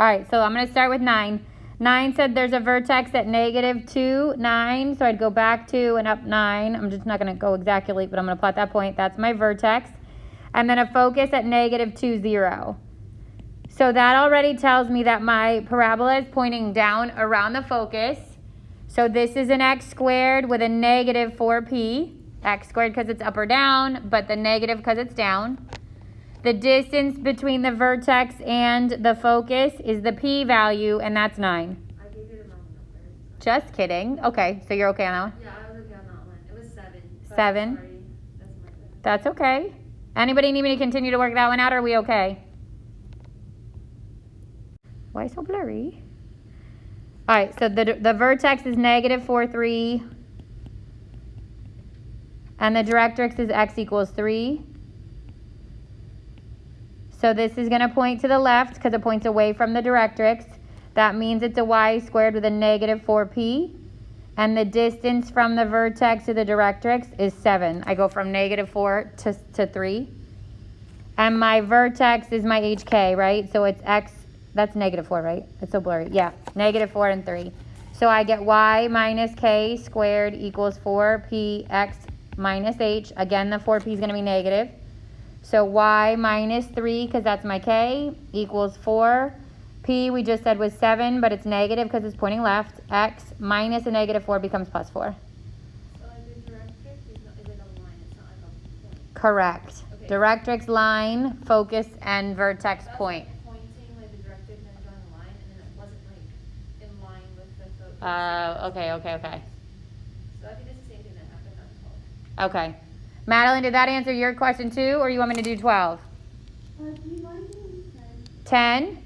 All right, so I'm going to start with 9. 9 said there's a vertex at -2, 9. So I'd go back 2 and up 9. I'm just not going to go exactly, but I'm going to plot that point. That's my vertex. And then a focus at -2, 0. So that already tells me that my parabola is pointing down around the focus. So this is an x squared with a -4p. X squared because it's up or down, but the negative because it's down. The distance between the vertex and the focus is the p value, and that's 9. I gave you the wrong number. Just kidding. Okay, so you're okay on that one? Yeah, I was okay on that one. It was 7. 7. Sorry. That's my bad. That's okay. Anybody need me to continue to work that one out, or are we okay? Why so blurry? All right, so the vertex is -4, 3. And the directrix is x equals 3. So this is going to point to the left because it points away from the directrix. That means it's a y squared with a -4p. And the distance from the vertex to the directrix is 7. I go from -4 to 3. And my vertex is my hk, right? So it's x, that's -4, right? It's so blurry. Yeah, -4 and 3. So I get y minus k squared equals 4px minus h. Again, the 4p is going to be negative. So y minus 3, because that's my k, equals 4. P we just said was 7, but it's negative because it's pointing left. X minus a -4 becomes +4. So like the directrix is like a line, it's not like a point. Correct. Okay. Directrix, line, focus, and vertex That's point. like pointing like the directrix and then drawing a line, and then it wasn't like in line with the focus. Okay. So I think it's the same thing that happened on 12. Okay. Madeline, did that answer your question too, or you want me to do 12? 10?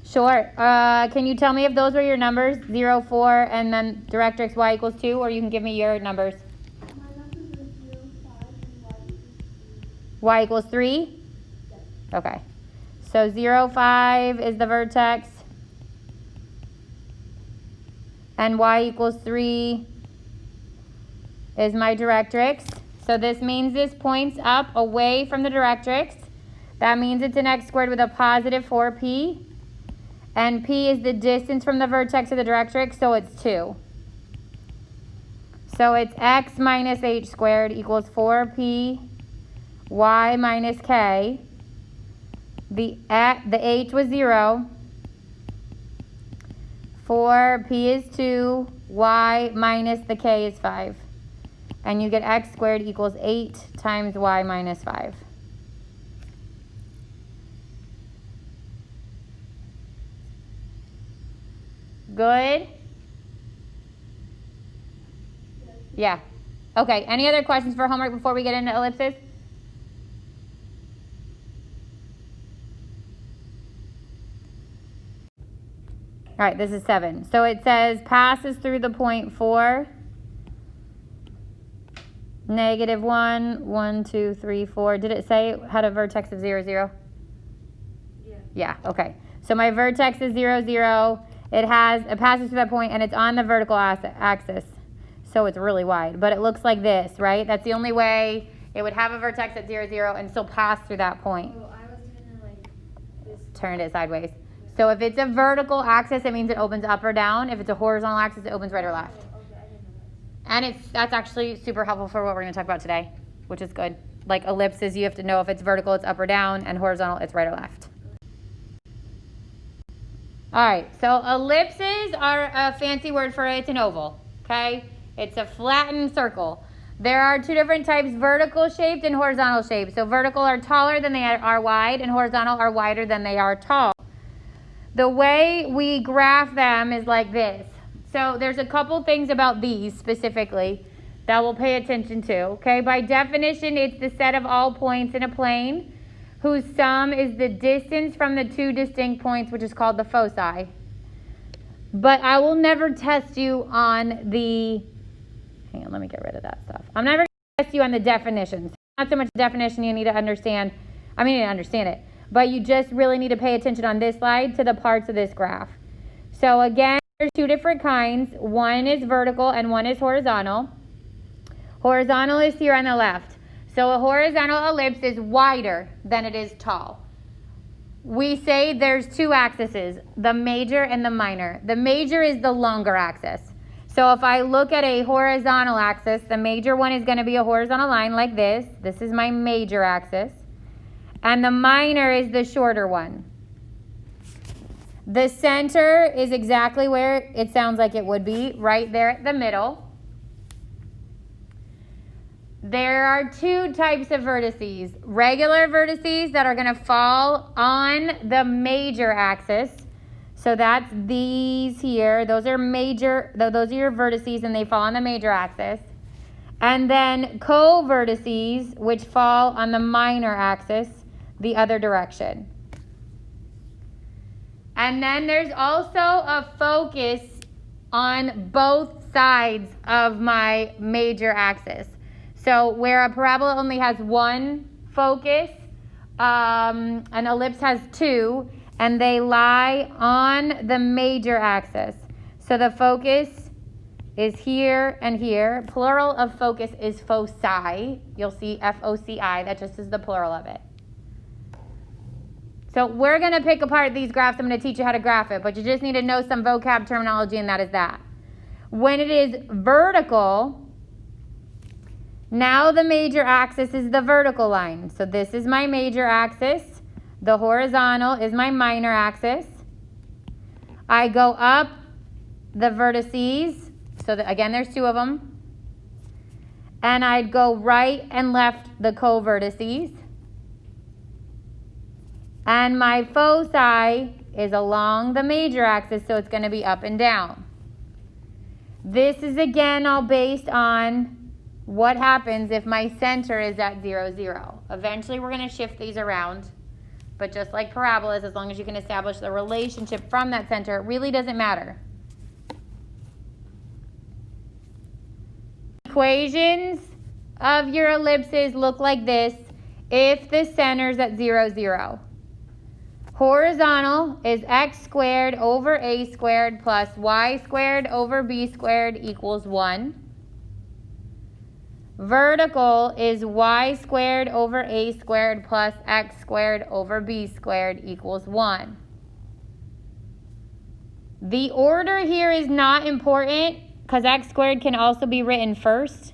Sure. Can you tell me if those were your numbers, 0, 4, and then directrix y equals 2, or you can give me your numbers? My numbers are 0, 5, and Y equals 3? Yes. Okay. So 0, 5 is the vertex. And y equals 3 is my directrix. So this means this points up away from the directrix. That means it's an x squared with a +4p. And p is the distance from the vertex to the directrix, so it's 2. So it's x minus h squared equals 4p y minus k. The h was 0. 4p is 2. Y minus the k is 5. And you get x squared equals 8 times y minus 5. Good? Yeah. Okay, any other questions for homework before we get into ellipses? All right, this is 7. So it says passes through the point 4, -1, 1, 2, 3, 4. Did it say it had a vertex of 0, 0? Yeah. Yeah, okay. So my vertex is 0, 0. It passes through that point, and it's on the vertical axis. So it's really wide. But it looks like this, right? That's the only way it would have a vertex at 0, 0 and still pass through that point. Oh, I was doing it like this. Turn it sideways. So if it's a vertical axis, it means it opens up or down. If it's a horizontal axis, it opens right or left. Oh, okay, I didn't know that. And that's actually super helpful for what we're going to talk about today, which is good. Like ellipses, you have to know if it's vertical, it's up or down, and horizontal, it's right or left. All right, so ellipses are a fancy word for it's an oval, okay? It's a flattened circle. There are 2 different types, vertical shaped and horizontal shaped. So vertical are taller than they are wide, and horizontal are wider than they are tall. The way we graph them is like this. So there's a couple things about these specifically that we'll pay attention to, okay? By definition, it's the set of all points in a plane whose sum is the distance from the 2 distinct points, which is called the foci. But I will never test you on the, hang on, let me get rid of that stuff. I'm never going to test you on the definitions. Not so much definition you need to understand. I mean, you need to understand it. But you just really need to pay attention on this slide to the parts of this graph. So again, there's 2 different kinds. One is vertical and one is horizontal. Horizontal is here on the left. So a horizontal ellipse is wider than it is tall. we say there's two axes, the major and the minor. The major is the longer axis. So if I look at a horizontal axis, the major one is going to be a horizontal line like this. This is my major axis. And the minor is the shorter one. The center is exactly where it sounds like it would be, right there at the middle. There are two types of vertices. Regular vertices that are going to fall on the major axis. So that's these here. Those are your vertices and they fall on the major axis. And then co-vertices, which fall on the minor axis, the other direction. And then there's also a focus on both sides of my major axis. So where a parabola only has one focus, an ellipse has two, and they lie on the major axis. So the focus is here and here. Plural of focus is foci. You'll see F-O-C-I. That just is the plural of it. So we're going to pick apart these graphs. I'm going to teach you how to graph it, but you just need to know some vocab terminology, and that is that. When it is vertical, now the major axis is the vertical line. So this is my major axis. The horizontal is my minor axis. I go up the vertices. So that, again, there's two of them. And I'd go right and left the co-vertices. And my foci is along the major axis, so it's going to be up and down. This is, again, all based on what happens if my center is at 0, 0. Eventually, we're going to shift these around. But just like parabolas, as long as you can establish the relationship from that center, it really doesn't matter. Equations of your ellipses look like this if the center is at 0, 0. Horizontal is x squared over a squared plus y squared over b squared equals 1. Vertical is y squared over a squared plus x squared over b squared equals 1. The order here is not important because x squared can also be written first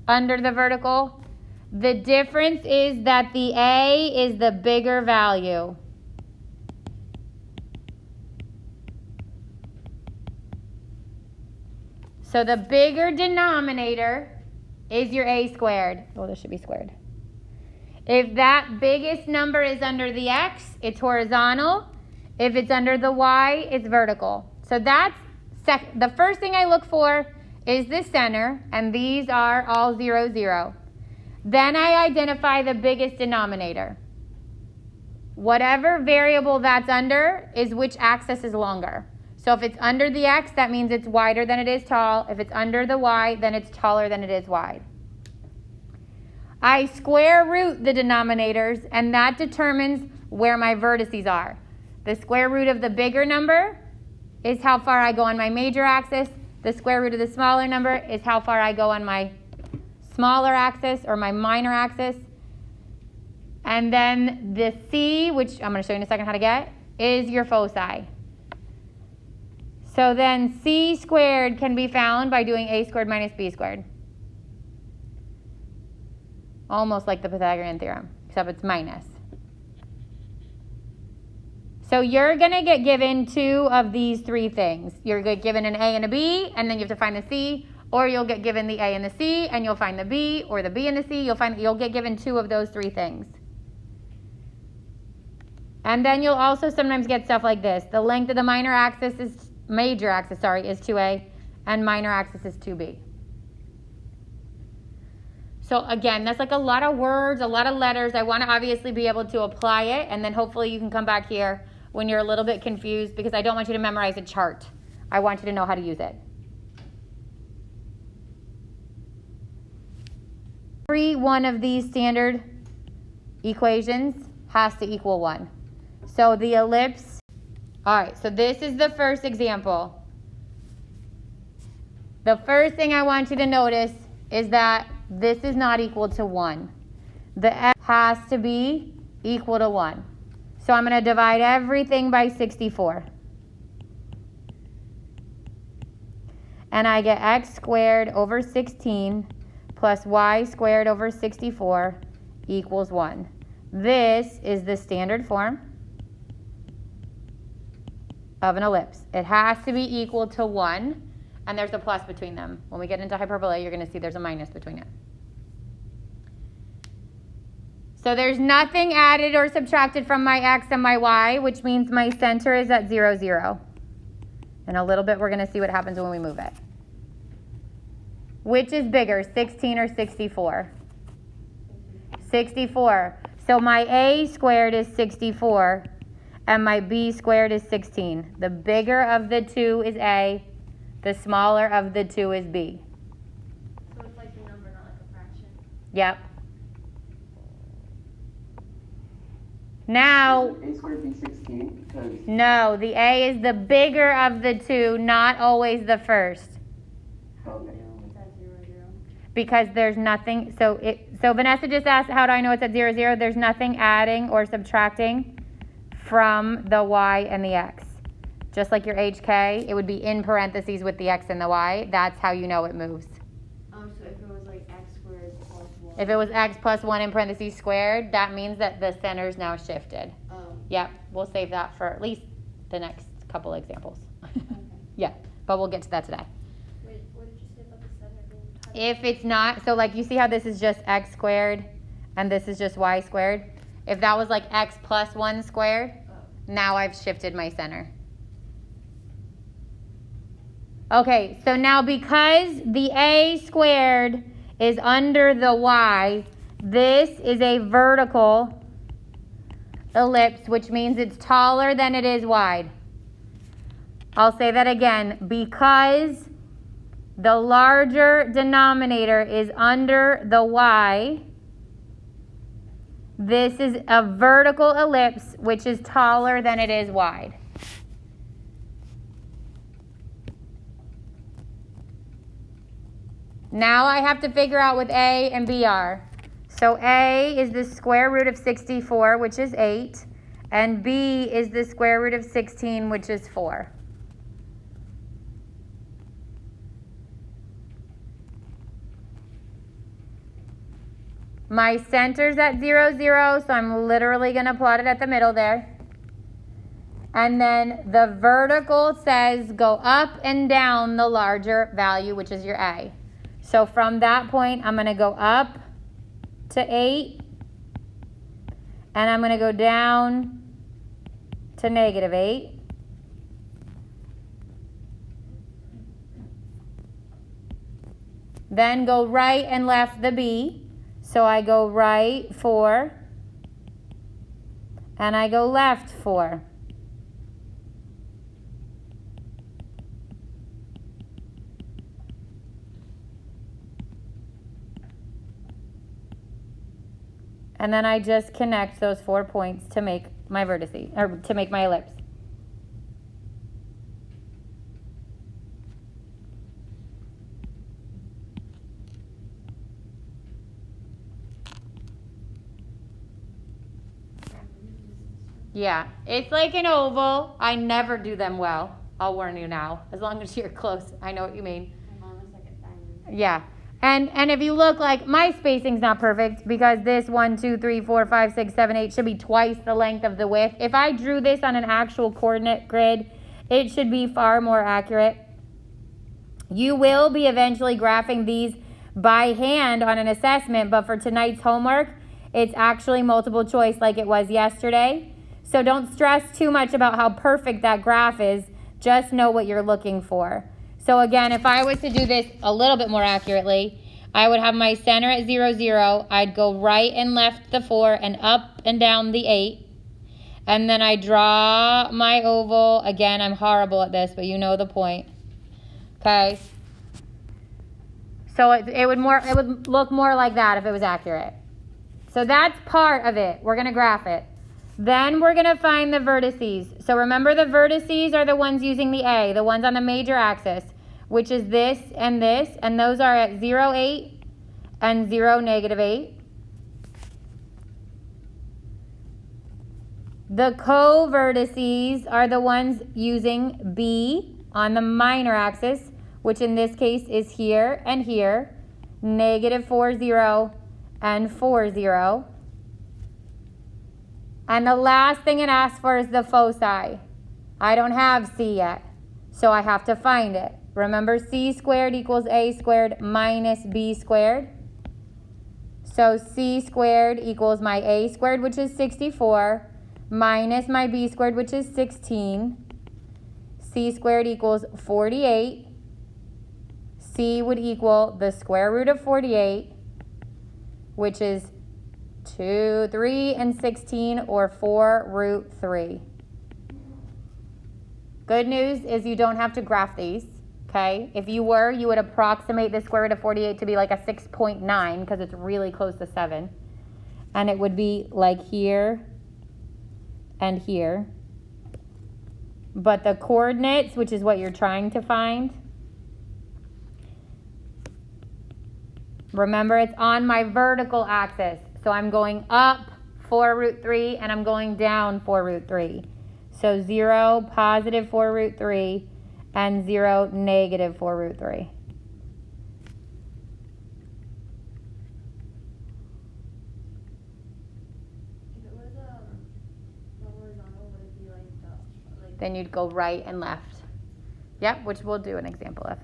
under the vertical. The difference is that the a is the bigger value. So the bigger denominator is your a squared. Oh, this should be squared. If that biggest number is under the x, it's horizontal. If it's under the y, it's vertical. So that's the first thing I look for is the center, and these are all 0, 0. Then I identify the biggest denominator. Whatever variable that's under is which axis is longer. So if it's under the x, that means it's wider than it is tall. If it's under the y, then it's taller than it is wide. I square root the denominators, and that determines where my vertices are. The square root of the bigger number is how far I go on my major axis. The square root of the smaller number is how far I go on my smaller axis or my minor axis. And then the c, which I'm going to show you in a second how to get, is your foci. So then c squared can be found by doing a squared minus b squared. Almost like the Pythagorean theorem, except it's minus. So you're going to get given two of these three things. You're going to get given an a and a b, and then you have to find the c. Or you'll get given the a and the c, and you'll find the b, or the b and the c. You'll get given two of those three things. And then you'll also sometimes get stuff like this. The length of the major axis is 2a, and minor axis is 2b. So again, that's like a lot of words, a lot of letters. I want to obviously be able to apply it, and then hopefully you can come back here when you're a little bit confused, because I don't want you to memorize a chart. I want you to know how to use it. Every one of these standard equations has to equal 1. So the ellipse, all right, so this is the first example. The first thing I want you to notice is that this is not equal to 1. the x has to be equal to 1. So I'm going to divide everything by 64. And I get x squared over 16 plus y squared over 64 equals 1. This is the standard form of an ellipse. It has to be equal to 1, and there's a plus between them. When we get into hyperbola, you're going to see there's a minus between it. So there's nothing added or subtracted from my x and my y, which means my center is at 0, 0. In a little bit, we're going to see what happens when we move it. Which is bigger, 16 or 64? 64. So my a squared is 64, and my b squared is 16. The bigger of the two is a, the smaller of the two is b. So it's like the number, not like a fraction. Yep. Now, A squared be 16 because no, the a is the bigger of the two, not always the first. okay. It's at 0, 0. Because there's nothing, so Vanessa just asked, how do I know it's at 0, 0? There's nothing adding or subtracting from the y and the x. Just like your HK, it would be in parentheses with the x and the y. That's how you know it moves. So if it was like x squared plus 1. If it was x plus 1 in parentheses squared, that means that the center's now shifted. Oh. Yep, we'll save that for at least the next couple examples. Okay. Yeah, but we'll get to that today. Wait, what did you say about the center being If it's not, so like you see how this is just x squared and this is just y squared? If that was like x plus 1 squared, now I've shifted my center. Okay, so now because the a squared is under the y, this is a vertical ellipse, which means it's taller than it is wide. I'll say that again. Because the larger denominator is under the y, this is a vertical ellipse, which is taller than it is wide. Now I have to figure out what a and b are. So a is the square root of 64, which is 8, and b is the square root of 16, which is 4. My center's at 0, 0, so I'm literally going to plot it at the middle there. And then the vertical says go up and down the larger value, which is your a. So from that point, I'm going to go up to 8, and I'm going to go down to negative 8. Then go right and left the b. So I go right 4, and I go left 4. And then I just connect those 4 points to make my vertices, or to make my ellipse. Yeah, it's like an oval. I never do them well. I'll warn you now. As long as you're close, I know what you mean. My mom was like a diamond. Yeah. And if you look, like, my spacing's not perfect because this 1, 2, 3, 4, 5, 6, 7, 8 should be twice the length of the width. If I drew this on an actual coordinate grid, it should be far more accurate. You will be eventually graphing these by hand on an assessment, but for tonight's homework, it's actually multiple choice like it was yesterday. So don't stress too much about how perfect that graph is. Just know what you're looking for. So again, if I was to do this a little bit more accurately, I would have my center at 0, 0. I'd go right and left the 4 and up and down the 8. And then I draw my oval. Again, I'm horrible at this, but you know the point. Okay. So it would look more like that if it was accurate. So that's part of it. We're going to graph it. Then we're going to find the vertices. So remember, the vertices are the ones using the A, the ones on the major axis, which is this, and those are at 0, 8 and 0, negative 8. The co-vertices are the ones using B on the minor axis, which in this case is here and here, negative 4, 0, and 4, 0. And the last thing it asks for is the foci. I don't have C yet, so I have to find it. Remember, C squared equals A squared minus B squared. So C squared equals my A squared, which is 64, minus my B squared, which is 16. C squared equals 48. C would equal the square root of 48, which is 2, 3, and 16, or 4 root 3. Good news is you don't have to graph these, okay? If you were, you would approximate the square root of 48 to be like a 6.9 because it's really close to 7. And it would be like here and here. But the coordinates, which is what you're trying to find, remember it's on my vertical axis. So I'm going up 4 root 3 and I'm going down 4 root 3. So 0, positive 4 root 3, and 0, negative 4 root 3. If it was the horizontal, would it be like Then you'd go right and left. Yep, which we'll do an example of.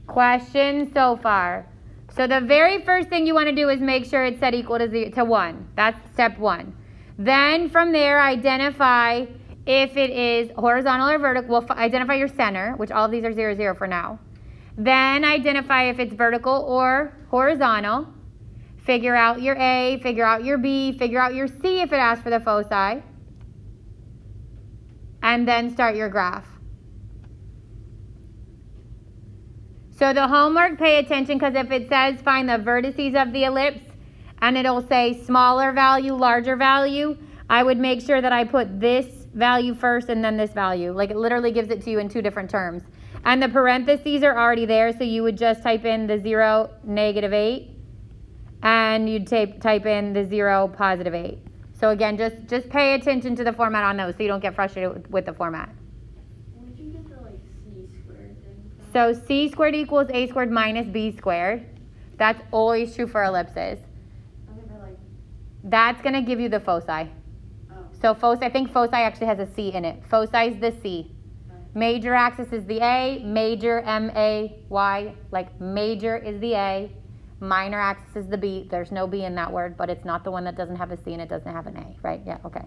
Questions so far? So the very first thing you want to do is make sure it's set equal to 1. That's step 1. Then from there, identify if it is horizontal or vertical. Well, identify your center, which all of these are 0, 0 for now. Then identify if it's vertical or horizontal. Figure out your A, figure out your B, figure out your C if it asks for the foci. And then start your graph. So the homework, pay attention, because if it says find the vertices of the ellipse and it'll say smaller value, larger value, I would make sure that I put this value first and then this value. Like it literally gives it to you in 2 different terms. And the parentheses are already there, so you would just type in the 0, negative 8, and you'd type in the 0, positive 8. So again, just pay attention to the format on those so you don't get frustrated with the format. Where'd you get the C squared thing from? So C squared equals A squared minus B squared. That's always true for ellipses. Okay, but That's going to give you the foci. oh. So foci, I think foci actually has a C in it. Foci is the C. Major axis is the A. Major, M-A-Y, like major is the A. Minor axis is the B. There's no B in that word, but it's not the one that doesn't have a C and it doesn't have an A, right? Yeah, okay.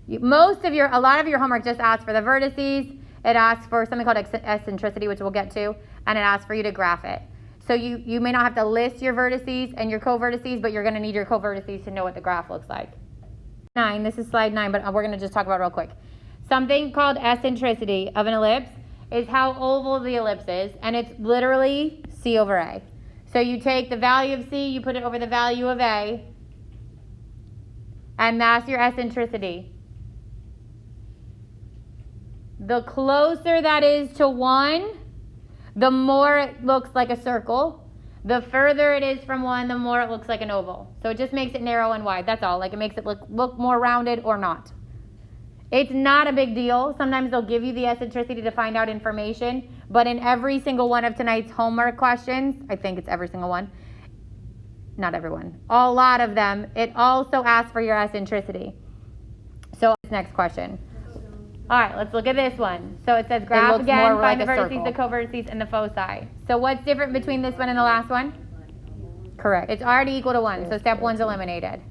A lot of your homework just asks for the vertices. It asks for something called eccentricity, which we'll get to, and it asks for you to graph it. So you may not have to list your vertices and your co-vertices, but you're going to need your co-vertices to know what the graph looks like. 9, this is slide 9, but we're going to just talk about it real quick. Something called eccentricity of an ellipse is how oval the ellipse is, and it's literally C over A. So you take the value of C, you put it over the value of A, and that's your eccentricity. The closer that is to 1, the more it looks like a circle. The further it is from 1, the more it looks like an oval. So it just makes it narrow and wide. That's all. Like it makes it look more rounded or not. It's not a big deal. Sometimes they'll give you the eccentricity to find out information. But in every single one of tonight's homework questions, I think it's every single one. Not everyone. A lot of them. It also asks for your eccentricity. So next question. All right, let's look at this one. So it says graph looks again, more find like the a vertices, circle. the co-vertices, and the foci. So what's different between this one and the last one? Correct. It's already equal to 1, so step 1's eliminated.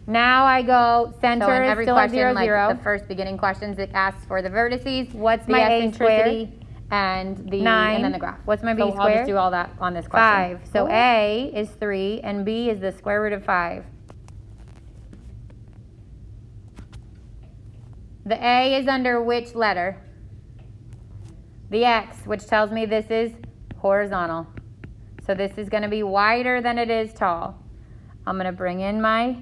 Now I go center So in is every still at question, 0, like 0. the first beginning questions, it asks for the vertices, What's the my A eccentricity, squared? and the 9. and then the graph. What's my B So squared? I'll just do all that on this question. 5. So A is 3, and B is the square root of 5. The A is under which letter? The X, which tells me this is horizontal. So this is going to be wider than it is tall. I'm going to bring in my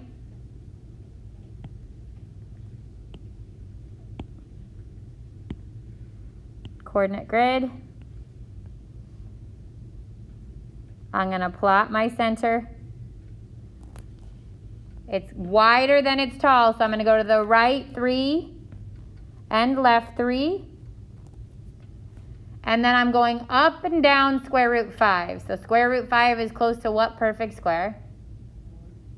coordinate grid. I'm going to plot my center. It's wider than it's tall, so I'm going to go to the right 3 and left 3. And then I'm going up and down square root 5. So square root 5 is close to what perfect square?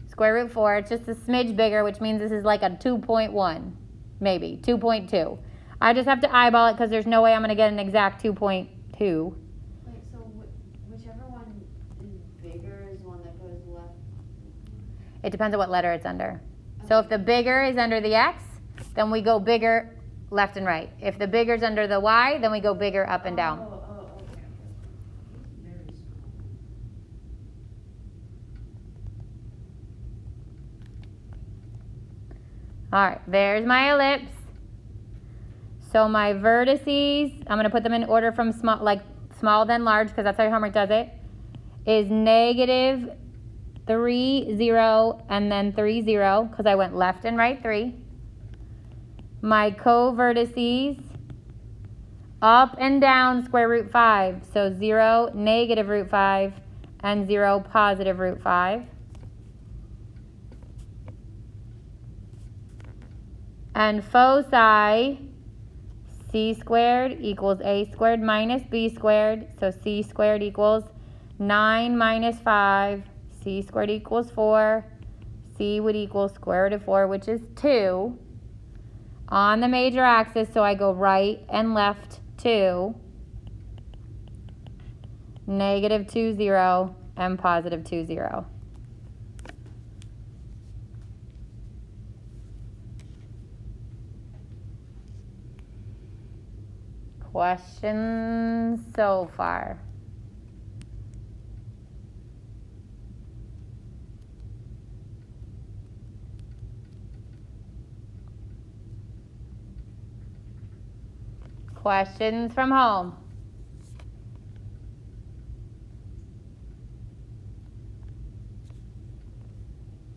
Square root 4. It's just a smidge bigger, which means this is like a 2.1, maybe 2.2. I just have to eyeball it because there's no way I'm going to get an exact 2.2. Wait, so whichever one is bigger is one that goes left? It depends on what letter it's under. So if the bigger is under the X, then we go bigger left and right. If the bigger is under the Y, then we go bigger up and down. Okay. Very small. All right, there's my ellipse. So my vertices, I'm going to put them in order from small then large, because that's how your homework does it, is negative 3, 0, and then 3, 0, because I went left and right 3. My co-vertices, up and down square root 5. So 0, negative root 5, and 0, positive root 5. And foci, c squared equals a squared minus b squared. So c squared equals 9 minus 5. C squared equals 4. C would equal square root of 4, which is 2. On the major axis, so I go right and left 2. Negative 2, 0, and positive 2, 0. Questions so far? Questions from home?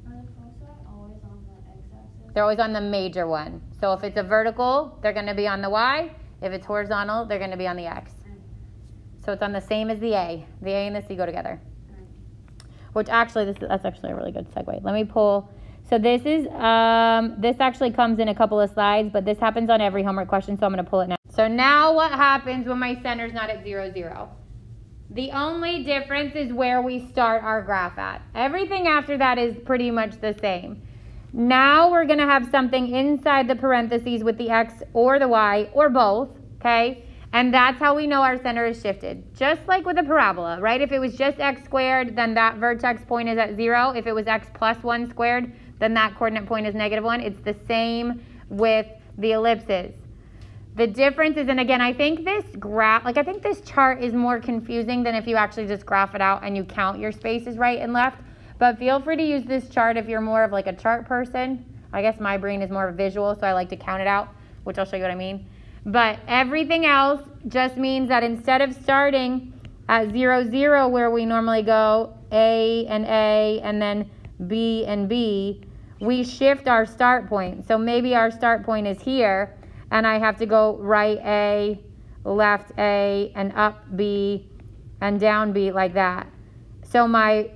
Are the foci always on the x-axis? They're always on the major one. So if it's a vertical, they're going to be on the Y. If it's horizontal, they're going to be on the X. So it's on the same as the A. The A and the C go together. Which actually, that's actually a really good segue. Let me pull. So this is, this actually comes in a couple of slides, but this happens on every homework question, so I'm going to pull it now. So now what happens when my center's not at 0, 0? The only difference is where we start our graph at. Everything after that is pretty much the same. Now we're going to have something inside the parentheses with the X or the Y or both, okay? And that's how we know our center is shifted. Just like with a parabola, right? If it was just X squared, then that vertex point is at 0. If it was X plus 1 squared, then that coordinate point is negative 1. It's the same with the ellipses. The difference is, and again, I think this graph, I think this chart is more confusing than if you actually just graph it out and you count your spaces right and left. But feel free to use this chart if you're more of like a chart person. I guess my brain is more visual, so I like to count it out, which I'll show you what I mean. But everything else just means that instead of starting at 0, 0, where we normally go A, and then B and B, we shift our start point. So maybe our start point is here, and I have to go right A, left A, and up B, and down B like that. So my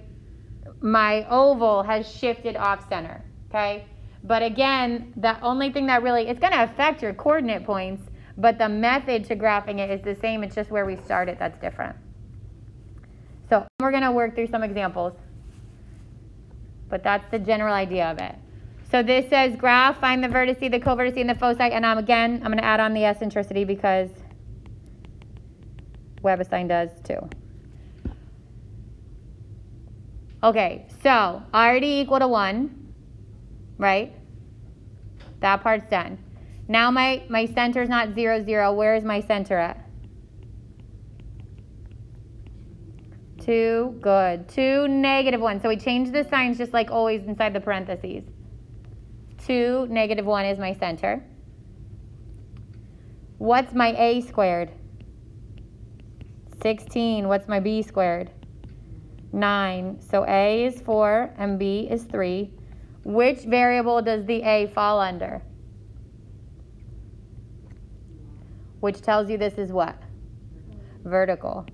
oval has shifted off center, okay? But again, the only thing that really, it's going to affect your coordinate points, but the method to graphing it is the same. It's just where we start it that's different. So we're going to work through some examples, but that's the general idea of it. So this says graph, find the vertice, the covertice, and the foci, and I'm going to add on the eccentricity because Webassign does too. Okay, so RD equal to 1, right? That part's done. Now my center is not 0, 0. Where is my center at? 2, good. 2, negative 1. So we change the signs just like always inside the parentheses. 2, negative 1 is my center. What's my A squared? 16. What's my B squared? 9. So A is 4 and B is 3. Which variable does the A fall under? which tells you this is what? Vertical.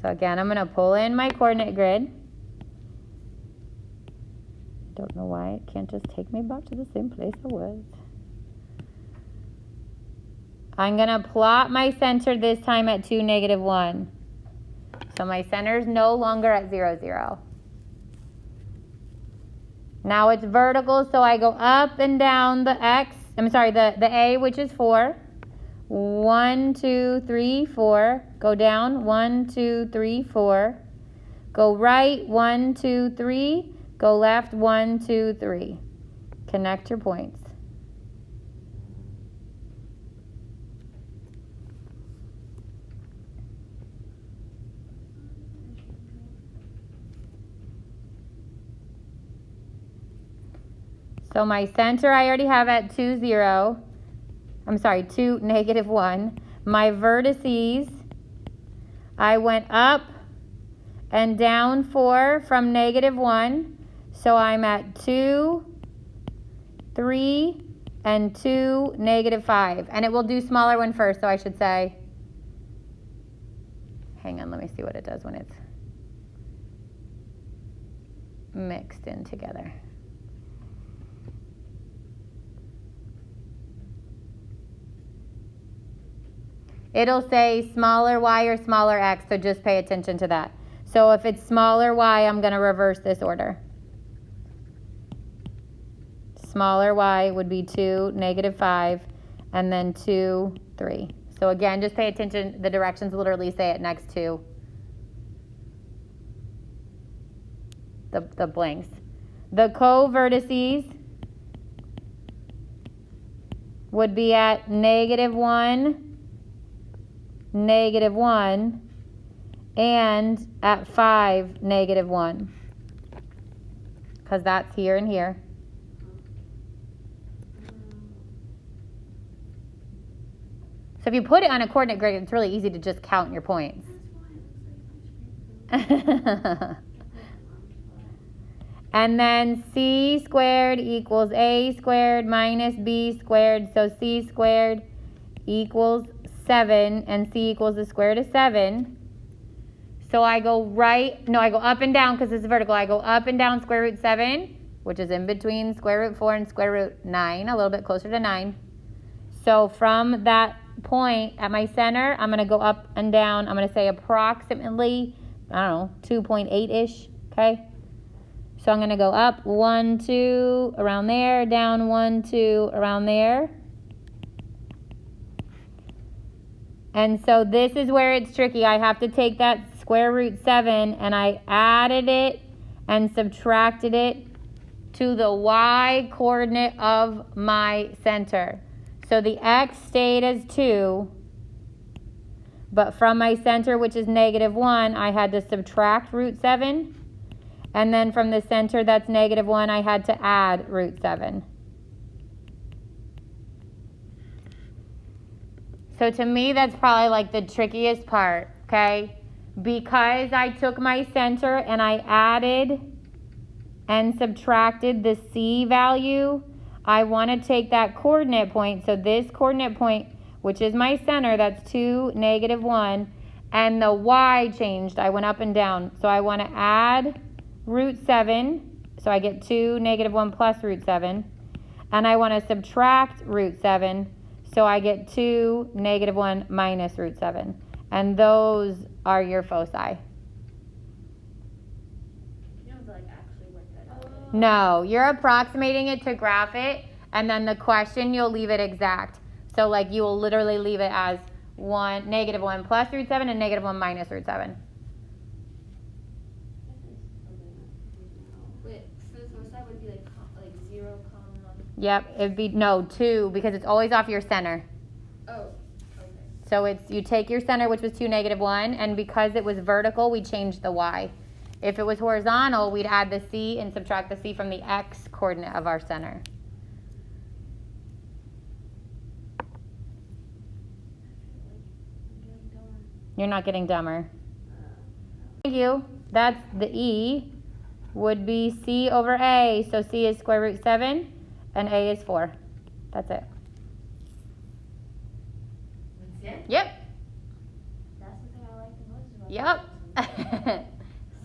So again, I'm going to pull in my coordinate grid. Don't know why it can't just take me back to the same place I was. I'm going to plot my center this time at 2, -1. So my center is no longer at 0, 0. Now it's vertical, so I go up and down the the A, which is 4. 1, 2, 3, 4. Go down, 1, 2, 3, 4. Go right, 1, 2, 3. Go left, 1, 2, 3. Connect your points. So my center I already have at 2, 0. 2, -1. My vertices, I went up and down 4 from -1. So I'm at 2, 3, and 2, -5. And it will do smaller one first, so I should say, hang on, let me see what it does when it's mixed in together. It'll say smaller y or smaller x, so just pay attention to that. So if it's smaller y, I'm going to reverse this order. Smaller y would be 2, -5, and then 2, 3. So again, just pay attention. The directions literally say it next to the blanks. The co-vertices would be at -1, -1, and at 5, -1. Because that's here and here. So if you put it on a coordinate grid, it's really easy to just count your points. And then c squared equals a squared minus b squared. So c squared equals 7, and c equals the square root of 7. So I go I go up and down because it's vertical. I go up and down square root 7, which is in between square root 4 and square root 9, a little bit closer to 9. So from that point at my center, I'm going to go up and down. I'm going to say approximately, 2.8-ish, okay? So I'm going to go up 1, 2, around there, down 1, 2, around there. And so this is where it's tricky. I have to take that square root 7 and I added it and subtracted it to the y coordinate of my center. So the x stayed as 2, but from my center, which is -1, I had to subtract root 7. And then from the center that's -1, I had to add root 7. So to me, that's probably like the trickiest part, okay? Because I took my center and I added and subtracted the c value, I want to take that coordinate point, so this coordinate point, which is my center, that's 2, -1, and the y changed. I went up and down. So I want to add root 7, so I get 2, -1 plus root 7. And I want to subtract root 7, so I get 2, -1 minus root 7. And those are your foci. You don't have to like actually work that out. No, you're approximating it to graph it, and then the question, you'll leave it exact. So like you will literally leave it as -1 plus root 7 and -1 minus root 7. Wait, so the foci would be like 0, comma. Yep, it'd be, 2, because it's always off your center. Oh, okay. So it's, you take your center, which was 2, -1, and because it was vertical, we changed the y. If it was horizontal, we'd add the c and subtract the c from the x coordinate of our center. You're not getting dumber. Thank you. That's the e would be c over a. So c is square root 7 and a is 4. That's it. That's it? Yep. That's the thing I like the most about Yep.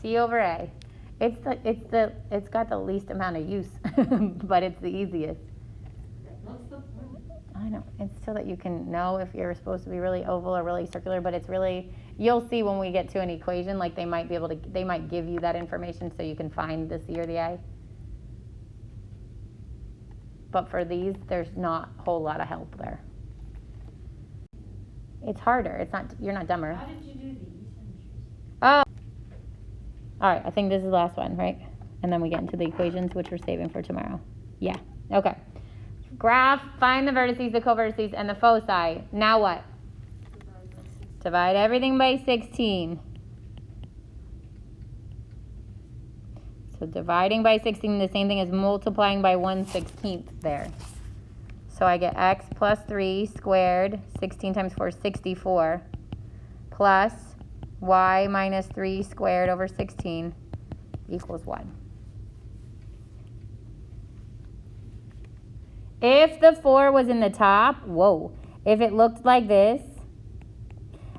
C over A. It's got the least amount of use, but it's the easiest. What's the point? I know. It's so that you can know if you're supposed to be really oval or really circular, but it's really, you'll see when we get to an equation, like they might give you that information so you can find the C or the A. But for these, there's not a whole lot of help there. It's harder. You're not dumber. How did you do the eccentricity? Oh. All right, I think this is the last one, right? And then we get into the equations, which we're saving for tomorrow. Yeah, okay. Graph, find the vertices, the co-vertices, and the foci. Now what? Divide everything by 16. So dividing by 16, the same thing as multiplying by 1/16 there. So I get x plus 3 squared, 16 times 4 is 64, plus y minus 3 squared over 16 equals 1. If the 4 was in the top, if it looked like this,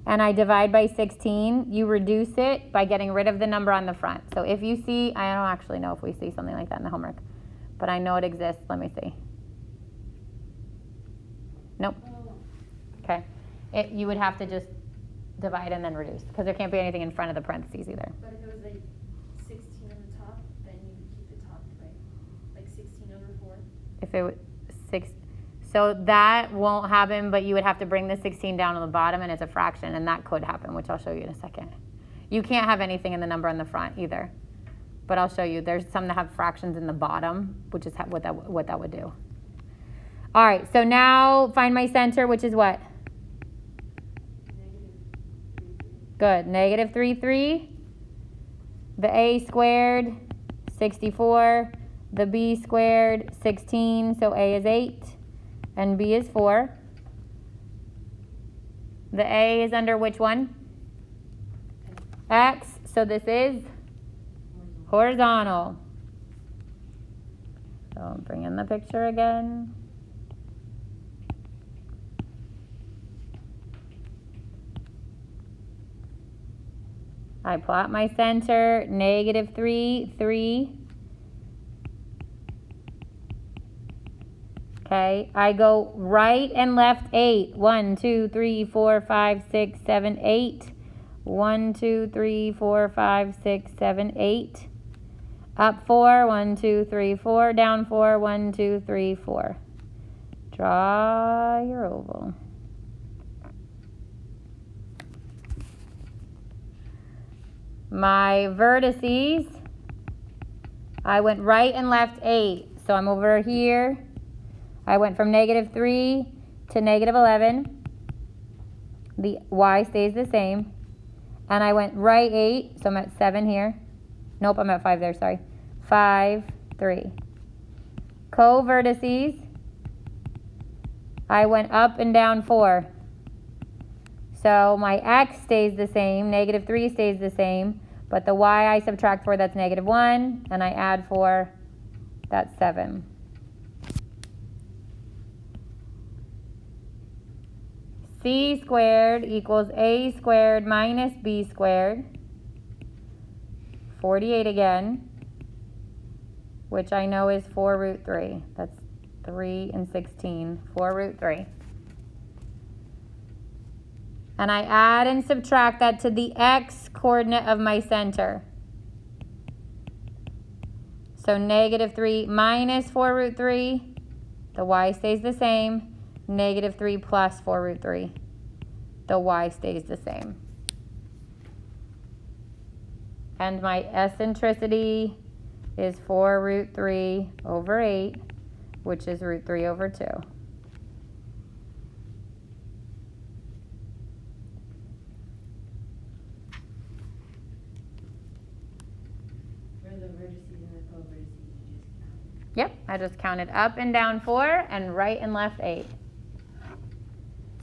and I divide by 16, you reduce it by getting rid of the number on the front. So if you see, I don't actually know if we see something like that in the homework, but I know it exists. Let me see. Nope. Okay. You would have to just divide and then reduce, because there can't be anything in front of the parentheses either. But if it was like 16 on the top, then you would keep the top, right? Like 16 over 4. If it was 6, so that won't happen, but you would have to bring the 16 down to the bottom, and it's a fraction, and that could happen, which I'll show you in a second. You can't have anything in the number on the front either, but I'll show you. There's some that have fractions in the bottom, which is what that would do. All right, so now find my center, which is what? Good, negative 3, 3. The a squared, 64. The b squared, 16, so a is 8, and b is 4. The a is under which one? X, so this is horizontal. So bring in the picture again. I plot my center, negative 3, 3. Okay, I go right and left 8. 1, 2, 3, 4, 5, 6, 7, 8. 1, 2, 3, 4, 5, 6, 7, 8. Up 4, 1, 2, 3, 4. Down 4, 1, 2, 3, 4. Draw your oval. My vertices, I went right and left 8. So I'm over here. I went from negative 3 to negative 11. The y stays the same. And I went right 8, so I'm at 7 here. Nope, I'm at 5 there, sorry. 5, 3. Co-vertices, I went up and down 4. So my x stays the same, negative 3 stays the same, but the y I subtract 4, that's negative 1, and I add 4, that's 7. C squared equals a squared minus b squared, 48 again, which I know is 4 root 3. That's 3 and 16, 4 root 3. And I add and subtract that to the x coordinate of my center. So negative 3 minus 4 root 3, the y stays the same. Negative 3 plus 4 root 3, the y stays the same. And my eccentricity is 4 root 3 over 8, which is root 3 over 2. Yep, I just counted up and down 4 and right and left 8.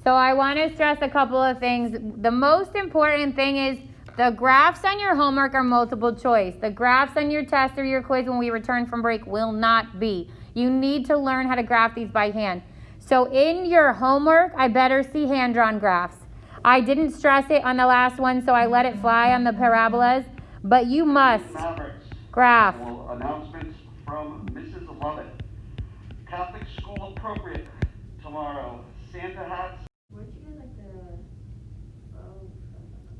So I want to stress a couple of things. The most important thing is the graphs on your homework are multiple choice. The graphs on your test or your quiz when we return from break will not be. You need to learn how to graph these by hand. So in your homework, I better see hand-drawn graphs. I didn't stress it on the last one, so I let it fly on the parabolas, but you must Mavericks. graph. Well, announcements from Mrs. Lovett. Catholic school appropriate tomorrow. Santa hats. Where'd you get like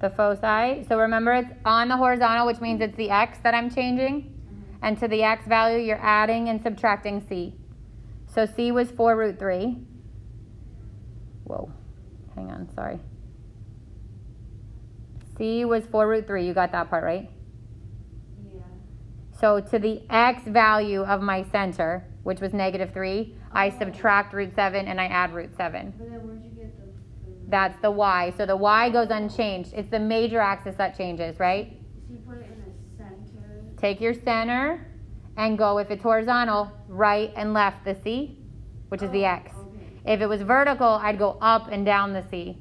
The foci. So remember, it's on the horizontal, which means it's the x that I'm changing. And to the x value, you're adding and subtracting c. So c was 4 root 3. Whoa. Hang on, sorry. C was 4 root 3. You got that part, right? Yeah. So to the x value of my center, which was negative 3, I subtract root 7 and I add root 7. But then where'd you get the That's the y. So the y goes unchanged. It's the major axis that changes, right? So you put it in the center. Take your center and go, if it's horizontal, right and left the c, which is the x. Okay. If it was vertical, I'd go up and down the c.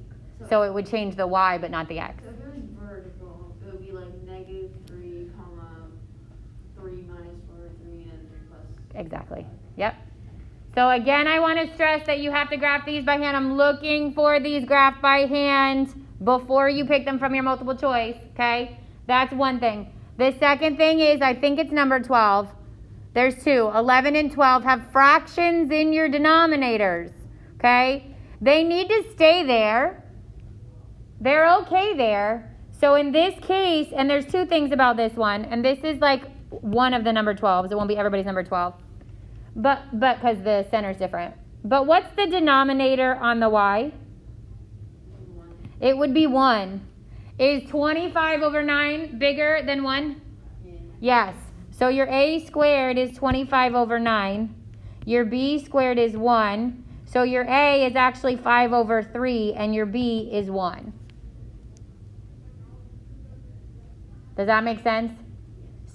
So it would change the y, but not the x. So if it was vertical, it would be like negative 3, comma 3 minus 4, 3, and 3 plus. Exactly. Yep. So again, I want to stress that you have to graph these by hand. I'm looking for these graphed by hand before you pick them from your multiple choice, okay? That's one thing. The second thing is, I think it's number 12. There's two. 11 and 12 have fractions in your denominators, okay? They need to stay there. They're okay there. So in this case, and there's two things about this one, and this is like one of the number 12s. It won't be everybody's number 12. But because the center's different. But what's the denominator on the y? 1. It would be 1. Is 25 over 9 bigger than 1? Yeah. Yes. So your a squared is 25 over 9. Your b squared is 1. So your a is actually 5 over 3, and your b is 1. Does that make sense?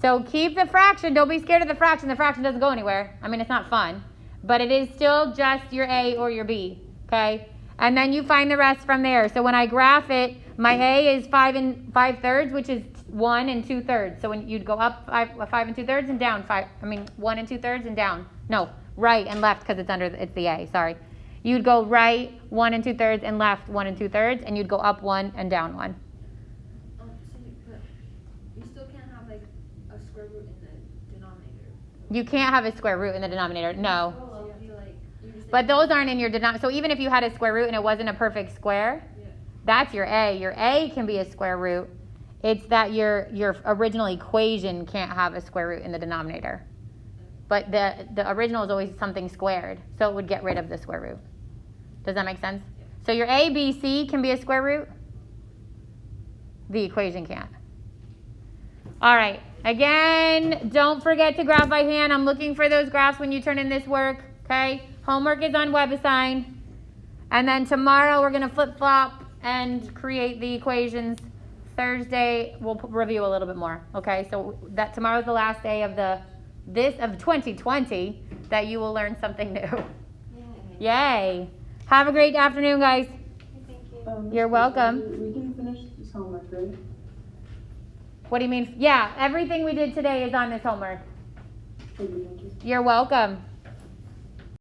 So keep the fraction. Don't be scared of the fraction. The fraction doesn't go anywhere. I mean, it's not fun. But it is still just your a or your b, okay? And then you find the rest from there. So when I graph it, my a is 5 5/3, which is 1 and 2/3. So when you'd go up 5 and 2/3 and down 1 and 2/3 and down. No, right and left because it's the a, sorry. You'd go right 1 and 2/3 and left 1 and 2/3, and you'd go up 1 and down 1. But you still can't have like a square root in the denominator. You can't have a square root in the denominator, no. So you have to like, you just But those aren't in your denominator. So even if you had a square root and it wasn't a perfect square, yeah. that's your a. Your a can be a square root. It's that your original equation can't have a square root in the denominator. But the original is always something squared, so it would get rid of the square root. Does that make sense? Yeah. So your a, b, c can be a square root. The equation can't. All right. Again, don't forget to graph by hand. I'm looking for those graphs when you turn in this work, okay? Homework is on WebAssign. And then tomorrow we're going to flip-flop and create the equations. Thursday we'll review a little bit more, okay? So that tomorrow's the last day of of 2020 that you will learn something new. Yay. Have a great afternoon, guys. You're welcome. We can finish this homework, right? What do you mean? Yeah, everything we did today is on this homework. Thank you. You're welcome.